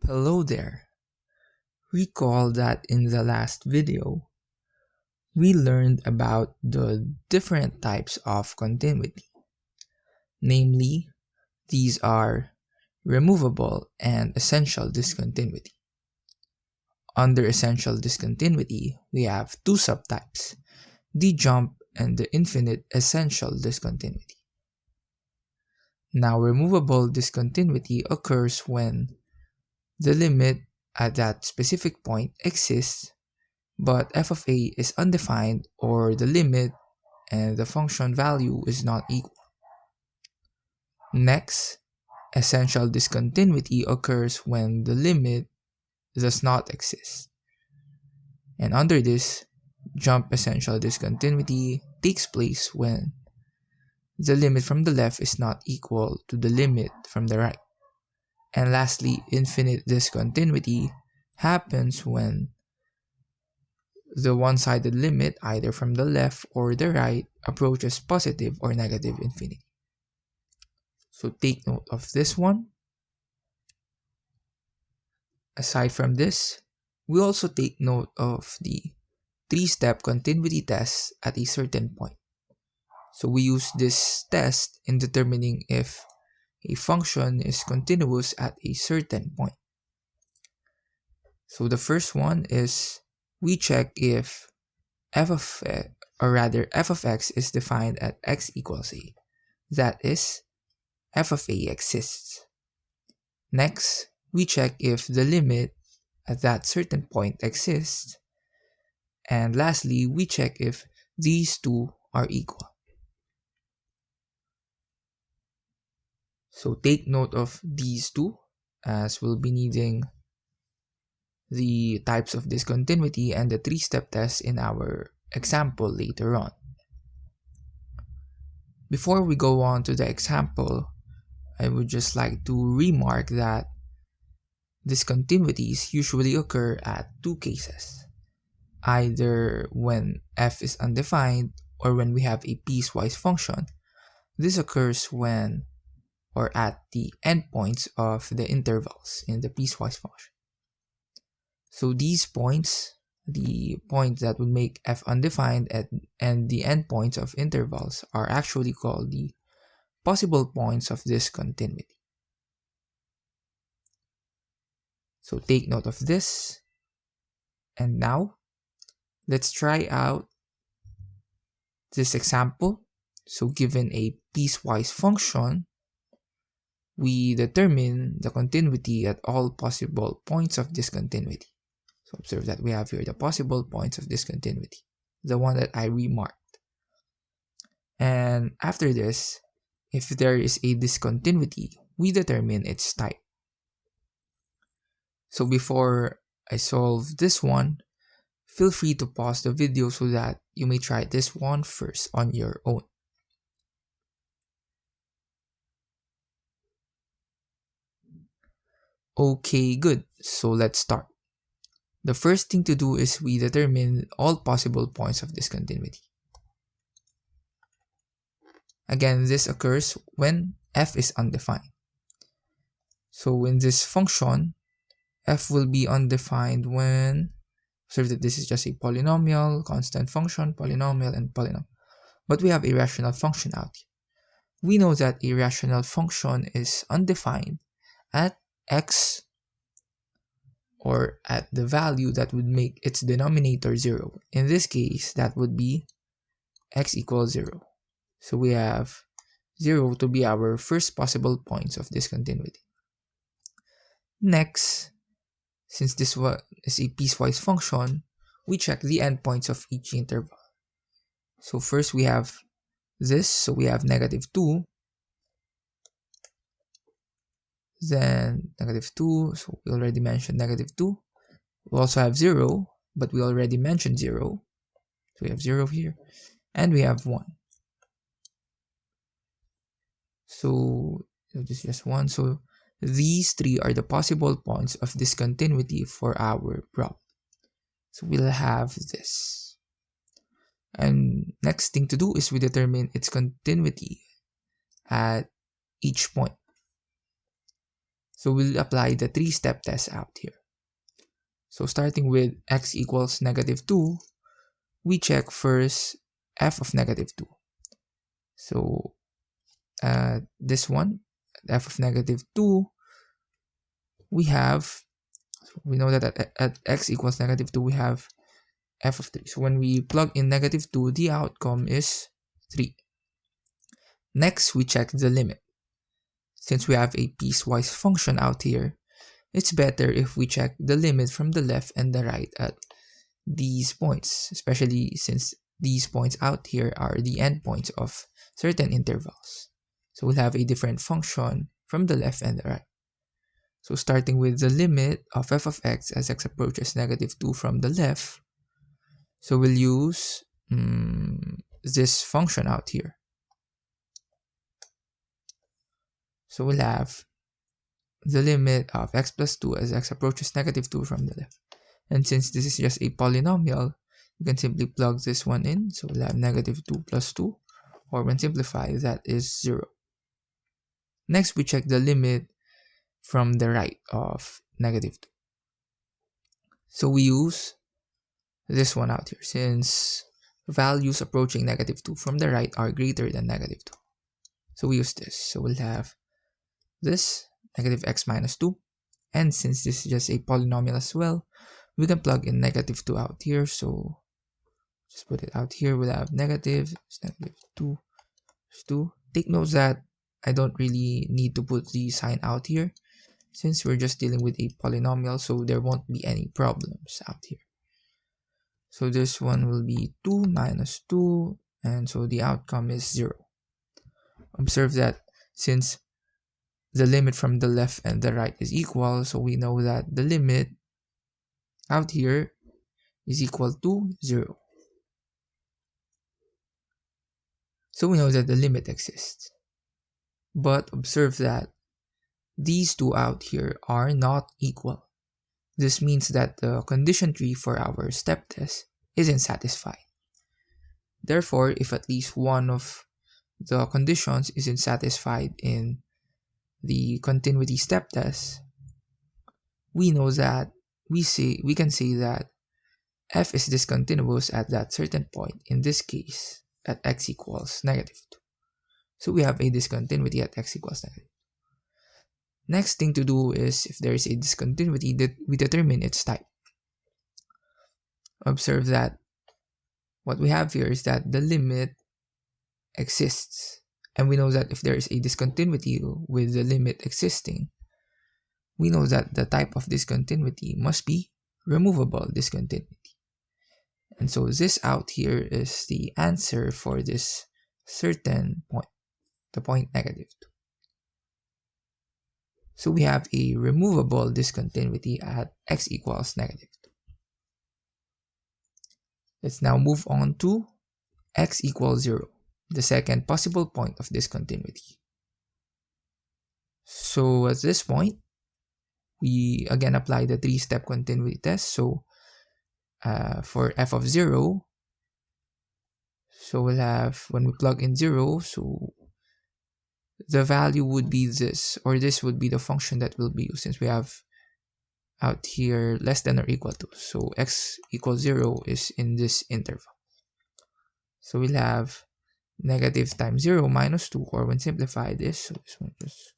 Hello there. Recall that in the last video, we learned about the different types of continuity. Namely, these are removable and essential discontinuity. Under essential discontinuity, we have two subtypes, the jump and the infinite essential discontinuity. Now, removable discontinuity occurs when the limit at that specific point exists, but f of a is undefined or the limit and the function value is not equal. Next, essential discontinuity occurs when the limit does not exist. And under this, jump essential discontinuity takes place when the limit from the left is not equal to the limit from the right. And lastly, infinite discontinuity happens when the one-sided limit, either from the left or the right, approaches positive or negative infinity. So take note of this one. Aside from this, we also take note of the three-step continuity test at a certain point. So we use this test in determining if a function is continuous at a certain point. So the first one is we check if f of x is defined at x equals a. That is, f of a exists. Next, we check if the limit at that certain point exists. And lastly, we check if these two are equal. So take note of these two, as we'll be needing the types of discontinuity and the three-step test in our example later on. Before we go on to the example, I would just like to remark that discontinuities usually occur at two cases, either when f is undefined or when we have a piecewise function. This occurs when or at the endpoints of the intervals in the piecewise function. So these points, the points that would make f undefined and the endpoints of intervals, are actually called the possible points of discontinuity. So take note of this. And now, let's try out this example. So given a piecewise function, we determine the continuity at all possible points of discontinuity. So observe that we have here the possible points of discontinuity, the one that I remarked. And after this, if there is a discontinuity, we determine its type. So before I solve this one, feel free to pause the video so that you may try this one first on your own. Okay, good. So let's start. The first thing to do is we determine all possible points of discontinuity. Again, this occurs when f is undefined. So in this function, f will be undefined when, observe that this is just a polynomial, constant function, polynomial, and polynomial. But we have a rational function out here. We know that a rational function is undefined at x, or at the value that would make its denominator 0. In this case, that would be x equals 0. So we have 0 to be our first possible points of discontinuity. Next, since this is a piecewise function, we check the endpoints of each interval. So first we have this, so we have -2, then -2, so we already mentioned -2. We also have 0, but we already mentioned 0, so we have 0 here, and we have 1. So this is just 1, so these three are the possible points of discontinuity for our problem. So we'll have this. And next thing to do is we determine its continuity at each point. So we'll apply the 3-step test out here. So starting with x equals -2, we check first f of -2. So this one, f of -2, we know that at x equals -2, we have f of 3. So when we plug in -2, the outcome is 3. Next, we check the limit. Since we have a piecewise function out here, it's better if we check the limit from the left and the right at these points, especially since these points out here are the endpoints of certain intervals. So we'll have a different function from the left and the right. So starting with the limit of f of x as x approaches -2 from the left, so we'll use this function out here. So we'll have the limit of x plus 2 as x approaches -2 from the left. And since this is just a polynomial, you can simply plug this one in. So we'll have -2 plus 2, or when simplified, that is 0. Next, we check the limit from the right of -2. So we use this one out here, since values approaching -2 from the right are greater than -2. So we use this. So we'll have this -x minus 2. And since this is just a polynomial as well, we can plug in -2 out here. So just put it out here. We'll have -2 is 2. Take note that I don't really need to put the sign out here, since we're just dealing with a polynomial, so there won't be any problems out here. So this one will be 2 minus 2, and so the outcome is 0. Observe that since the limit from the left and the right is equal, so we know that the limit out here is equal to 0. So we know that the limit exists. But observe that these two out here are not equal. This means that the condition tree for our step test isn't satisfied. Therefore, if at least one of the conditions isn't satisfied in the continuity step test, we know that we can say that f is discontinuous at that certain point, in this case at x equals -2. So we have a discontinuity at x equals -2. Next thing to do is, if there is a discontinuity, that we determine its type. Observe that what we have here is that the limit exists, and we know that if there is a discontinuity with the limit existing, we know that the type of discontinuity must be removable discontinuity. And so this out here is the answer for this certain point, the point -2. So we have a removable discontinuity at x equals -2. Let's now move on to x equals 0, the second possible point of discontinuity. So at this point, we again apply the 3-step continuity test. So for f of 0, so we'll have, when we plug in 0, so the value would be this, or this would be the function that will be used, since we have out here less than or equal to. So x equals 0 is in this interval. So we'll have negative times 0 minus 2, or when simplified this, so this one just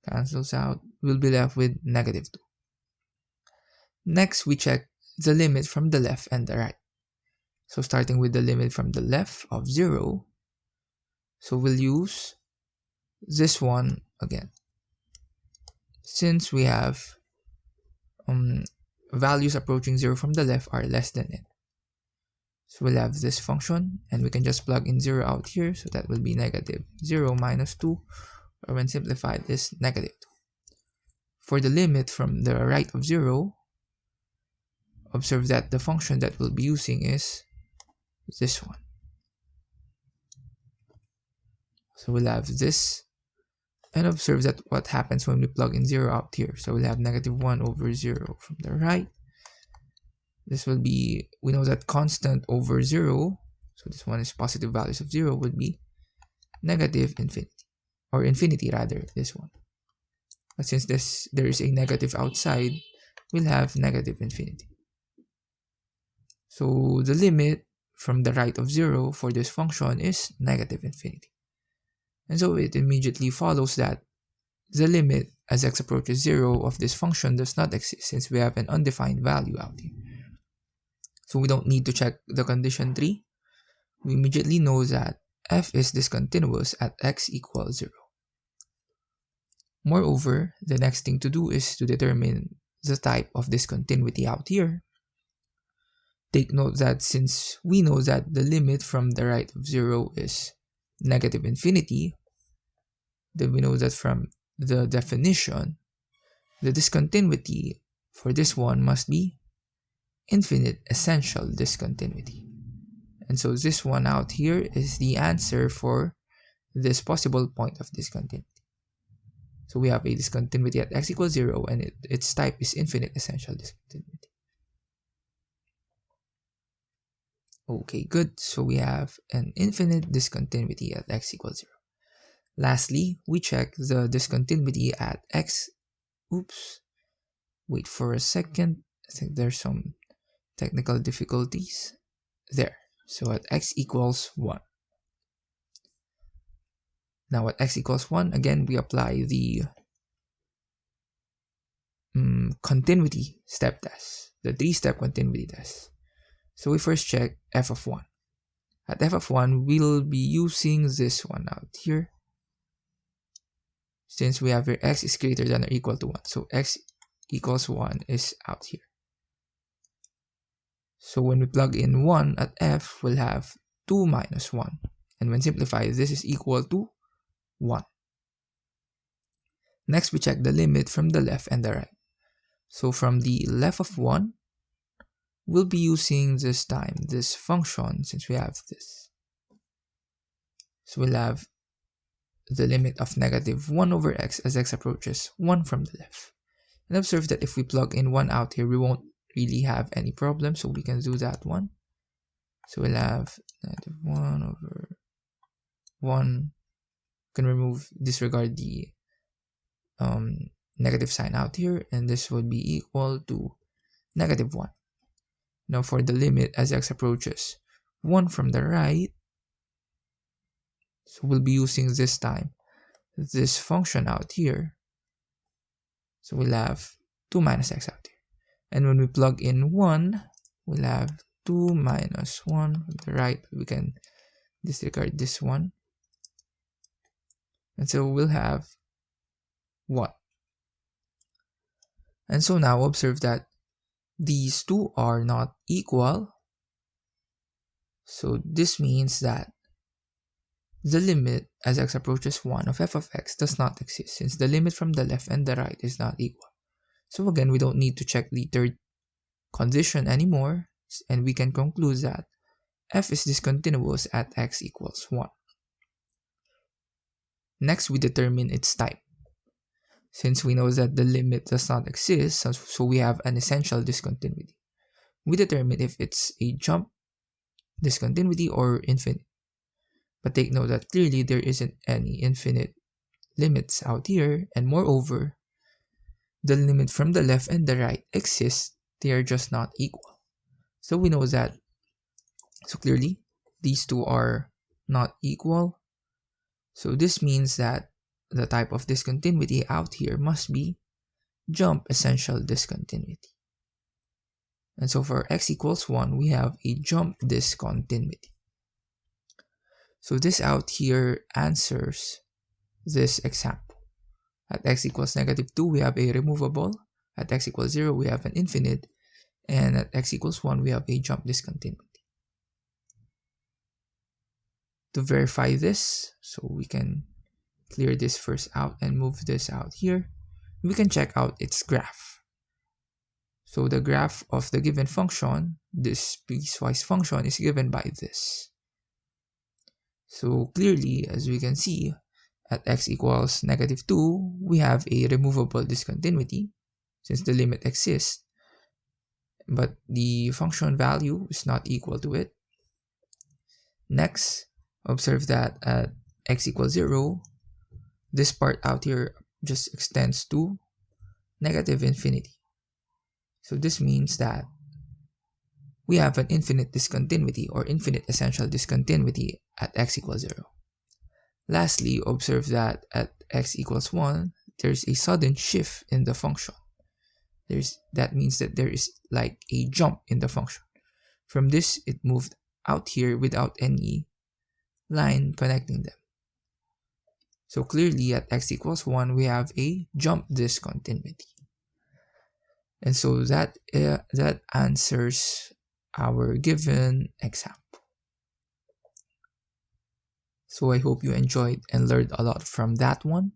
cancels out, we'll be left with -2. Next, we check the limit from the left and the right. So starting with the limit from the left of 0, so we'll use this one again. Since we have values approaching 0 from the left are less than n. So we'll have this function, and we can just plug in 0 out here, so that will be -0 minus 2, or when simplified is -2. For the limit from the right of 0, observe that the function that we'll be using is this one. So we'll have this, and observe that what happens when we plug in 0 out here. So we'll have -1 over 0 from the right. This will be, we know that constant over 0, so this one is positive values of 0, would be -infinity, or infinity rather, this one. But since there is a negative outside, we'll have negative infinity. So the limit from the right of 0 for this function is negative infinity. And so it immediately follows that the limit as x approaches 0 of this function does not exist since we have an undefined value out here. So we don't need to check the condition 3. We immediately know that f is discontinuous at x equals 0. Moreover, the next thing to do is to determine the type of discontinuity out here. Take note that since we know that the limit from the right of 0 is negative infinity, then we know that from the definition, the discontinuity for this one must be infinite essential discontinuity. And so this one out here is the answer for this possible point of discontinuity. So we have a discontinuity at x equals 0 and its type is infinite essential discontinuity. Okay, good. So we have an infinite discontinuity at x equals 0. Lastly, we check the discontinuity at x. Oops. Wait for a second. I think there's some technical difficulties. There. So at x equals 1. Now at x equals 1, again, we apply the continuity step test, the 3-step continuity test. So we first check f of 1. At f of 1, we'll be using this one out here. Since we have here x is greater than or equal to 1. So x equals 1 is out here. So when we plug in 1 at f, we'll have 2 minus 1. And when simplified, this is equal to 1. Next, we check the limit from the left and the right. So from the left of 1, we'll be using this time this function since we have this. So we'll have the limit of negative 1 over x as x approaches 1 from the left. And observe that if we plug in 1 out here, we won't really have any problem. So we can do that one. So we'll have negative 1 over 1. Can disregard the negative sign out here, and this would be equal to negative 1. Now for the limit as x approaches 1 from the right, so we'll be using this time this function out here. So we'll have 2 minus x out here. And when we plug in 1, we'll have 2 minus 1 from the right. We can disregard this one. And so we'll have 1. And so now observe that these two are not equal. So this means that the limit as x approaches 1 of f of x does not exist since the limit from the left and the right is not equal. So again, we don't need to check the third condition anymore, and we can conclude that f is discontinuous at x equals 1. Next, we determine its type. Since we know that the limit does not exist, so we have an essential discontinuity. We determine if it's a jump discontinuity or infinite. But take note that clearly there isn't any infinite limits out here, and moreover, the limit from the left and the right exist, they are just not equal. So we know that, so clearly, these two are not equal. So this means that the type of discontinuity out here must be jump essential discontinuity. And so for x equals 1, we have a jump discontinuity. So this out here answers this example. At x equals negative 2, we have a removable. At x equals 0, we have an infinite. And at x equals 1, we have a jump discontinuity. To verify this, so we can clear this first out and move this out here, we can check out its graph. So the graph of the given function, this piecewise function, is given by this. So clearly, as we can see, at x equals negative 2, we have a removable discontinuity since the limit exists, but the function value is not equal to it. Next, observe that at x equals 0, this part out here just extends to negative infinity. So this means that we have an infinite discontinuity or infinite essential discontinuity at x equals 0. Lastly, observe that at x equals 1, there's a sudden shift in the function. That means that there is like a jump in the function. From this, it moved out here without any line connecting them. So clearly at x equals 1, we have a jump discontinuity. And so that answers our given example. So I hope you enjoyed and learned a lot from that one.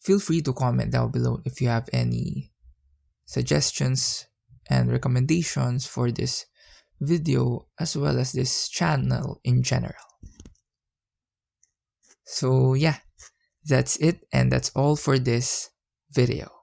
Feel free to comment down below if you have any suggestions and recommendations for this video as well as this channel in general. So yeah, that's it and that's all for this video.